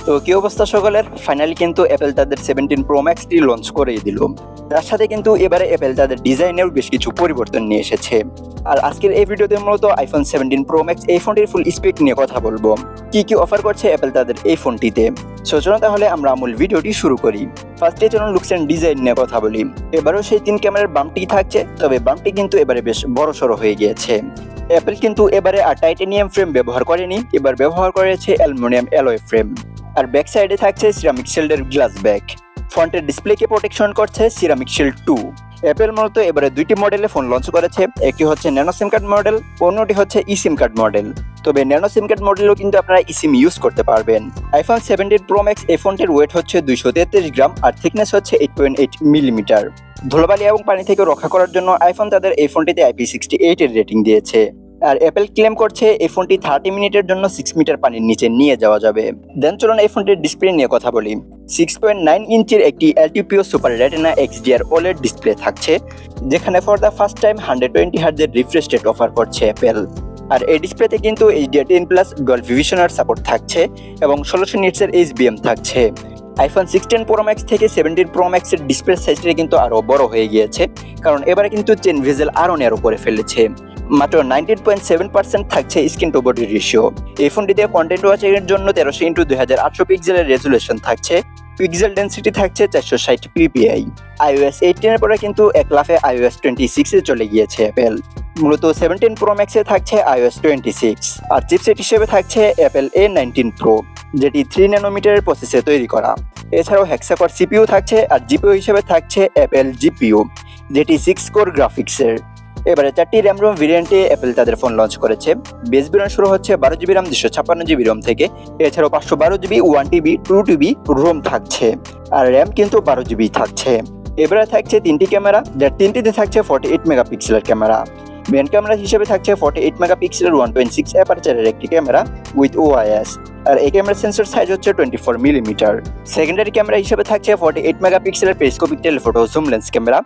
তো কি অবস্থা সকলের? ফাইনালি কিন্তু অ্যাপেল তাদের 17 প্রো ম্যাক্সটি লঞ্চ করেই দিল। তার সাথে কিন্তু এবারে অ্যাপেল তাদের ডিজাইনেও বেশ কিছু পরিবর্তন নিয়ে এসেছে। আর আজকের এই ভিডিওতে মূলত আইফোন 17 প্রো ম্যাক্স এই ফোনটির ফুল স্পেক নিয়ে কথা বলবো, কি কি অফার করছে অ্যাপেল তাদের এই ফোনটিতে। চলুন তাহলে আমরা মূল ভিডিওটি শুরু করি। ফার্স্টে চলুন লুকস এন্ড ডিজাইন নিয়ে কথা বলি। এবারেও সেই 3 ক্যামেরার বাম্পটি থাকছে, তবে বাম্পটি কিন্তু এবারে বেশ বড়সড় হয়ে গিয়েছে। অ্যাপেল কিন্তু এবারে আর টাইটানিয়াম ফ্রেম ব্যবহার করেনি, এবার ব্যবহার করেছে অ্যালুমিনিয়াম অ্যালয় ফ্রেম। আর ব্যাক সাইডে থাকছে সিরামিক শিল্ডের গ্লাস ব্যাক। ফ্রন্টের ডিসপ্লেকে প্রোটেকশন করছে সিরামিক শিল্ড 2। অ্যাপেল মূলত এবারে দুইটি মডেলে ফোন লঞ্চ করেছে, একটি হচ্ছে ন্যানো সিম কার্ড মডেল, অন্যটি হচ্ছে ই সিম কার্ড মডেল। তবে ন্যানো সিম কার্ড মডেলও কিন্তু আপনারা ই সিম ইউজ করতে পারবেন। আইফোন 17 প্রো ম্যাক্স এই ফোনটির ওয়েট হচ্ছে 233 গ্রাম আর থিকনেস হচ্ছে 8.8 মিলিমিটার। ধুলোবালি এবং পানি থেকে রক্ষা করার জন্য আইফোন তাদের এই ফোনটিতে IP68 এর রেটিং দিয়েছে। আর অ্যাপেল ক্লেম করছে এই ফোনটি 30 মিনিটের জন্য 6 মিটার পানির নিচে নিয়ে যাওয়া যাবে। দেন চলুন এই ফোনটির ডিসপ্লে নিয়ে কথা বলি। 6.9 ইঞ্চির একটি LTPO super retina XDR OLED display থাকছে, যেখানে ফর দ্য ফার্স্ট টাইম 120 হার্টজের রিফ্রেশ রেট অফার করছে অ্যাপেল। আর এই ডিসপ্লেতে কিন্তু HDR10+ ডলবি ভিশনের সাপোর্ট থাকছে এবং 1600 নিটসের HBM থাকছে। আইফোন 16 প্রো ম্যাক্স থেকে 17 প্রো ম্যাক্সের ডিসপ্লে সাইজটা কিন্তু আরো বড় হয়ে গিয়েছে, কারণ এবারে কিন্তু চেন ভেজেল আরো ন্যারো করে ফেলেছে। মাত্র 19.7% থাকছে স্ক্রিন টু বডি রেশিও। এই ফোনটিতে কন্টেন্ট ওয়াচিং এর জন্য 1300x2800 পিক্সেলের রেজুলেশন থাকছে, পিক্সেল ডেনসিটি থাকছে 460 ppi। iOS 18 এর পরে কিন্তু এক লাফে iOS 26 এ চলে গিয়েছে অ্যাপেল। মূলত 17 প্রো ম্যাক্সে থাকছে iOS 26 আর চিপসেট হিসেবে থাকছে অ্যাপেল A19 প্রো, যেটি 3 ন্যানোমিটারের প্রসেসে তৈরি করা। এছাড়াও হেক্সাকোর সিপিইউ থাকছে আর জিপিইউ হিসেবে থাকছে অ্যাপেল জিপিইউ, যেটি 6 কোর গ্রাফিক্সের। এবারে 4টি র্যাম রোম ভেরিয়েন্টে অ্যাপেল তাদের ফোন লঞ্চ করেছে। বেস ভেরিয়েন্ট শুরু হচ্ছে 12GB RAM 256GB রোম থেকে। এছাড়াও 512GB 1TB 2TB রোম থাকছে, আর র্যাম কিন্তু 12GB থাকছে। এবারে থাকছে 3টি ক্যামেরা, যার 3টিতে থাকছে 48 মেগাপিক্সেলের ক্যামেরা। মেন ক্যামেরা হিসেবে থাকছে 48 মেগাপিক্সেলের 1.6 অ্যাপারচারের একটি ক্যামেরা উইথ OIS, আর এই ক্যামেরার সেন্সর সাইজ হচ্ছে 24 মিলিমিটার। সেকেন্ডারি ক্যামেরা হিসেবে থাকছে 48 মেগাপিক্সেলের periscopic telephoto zoom lens camera,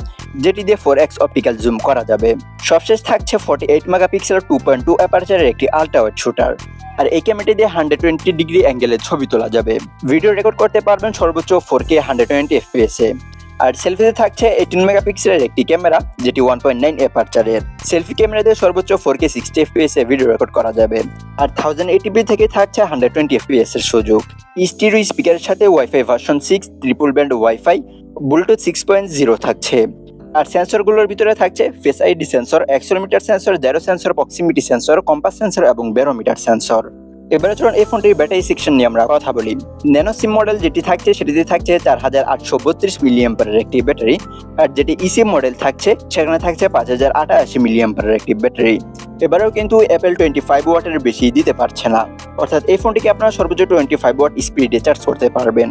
যেটি দিয়ে 4x অপটিক্যাল জুম করা যাবে। সবশেষ থাকছে 48 মেগাপিক্সেলের 2.2 অ্যাপারচারের একটি আল্ট্রা ওয়াইড শুটার, আর এই ক্যামেরাটি দিয়ে 120 ডিগ্রি অ্যাঙ্গেলে ছবি তোলা যাবে। ভিডিও রেকর্ড করতে পারবেন সর্বোচ্চ 4K 120 FPS এ। আর সেলফিতে থাকছে 18 মেগাপিক্সেলের একটি ক্যামেরা, যেটি 1.9 অ্যাপারচারের। সেলফি ক্যামেরা দিয়ে সর্বোচ্চ 4K 60 FPS এ ভিডিও রেকর্ড করা যাবে। আর 1080p থেকে থাকছে 120 FPS এর সুযোগ। স্টিরিও স্পিকারের সাথে wifi version 6, triple band wifi, Bluetooth 6.0 থাকছে। আর সেন্সরগুলোর ভিতরে থাকছে face ID sensor, accelerometer sensor, gyro sensor, proximity sensor, compass sensor এবং ব্যারোমিটার সেন্সর। এবারে চলুন এই ফোনটির ব্যাটারি সেকশন নিয়ে আমরা কথা বলি। ন্যানো সিম মডেল যেটি থাকছে সেটিতে থাকছে 4832 মিলিঅ্যাম্পিয়ারের একটি ব্যাটারি, আর যেটি ইসিম মডেল থাকছে সেখানে থাকছে 5088 মিলিঅ্যাম্পিয়ারের একটি ব্যাটারি। এবারেও কিন্তু অ্যাপেল 25 ওয়াটের বেশি দিতে পারছে না, অর্থাৎ এই ফোনটিকে আপনারা সর্বোচ্চ 25 ওয়াট স্পিডে চার্জ করতে পারবেন।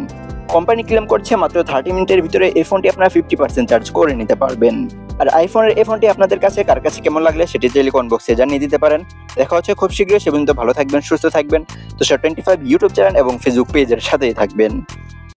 কোম্পানি ক্লেম করছে মাত্র 30 মিনিটের ভিতরে এই ফোনটি আপনারা 50% চার্জ করে নিতে পারবেন। আর আইফোনের এই ফোনটি আপনাদের কাছে কার কাছে কেমন লাগলে সেটি চাইলে কমেন্ট বক্সে জানিয়ে দিতে পারেন। দেখা হচ্ছে খুব শীঘ্রই, সে পর্যন্ত ভালো থাকবেন, সুস্থ থাকবেন। তোষার 25 ইউটিউব চ্যানেল এবং ফেসবুক পেজের সাথেই থাকবেন।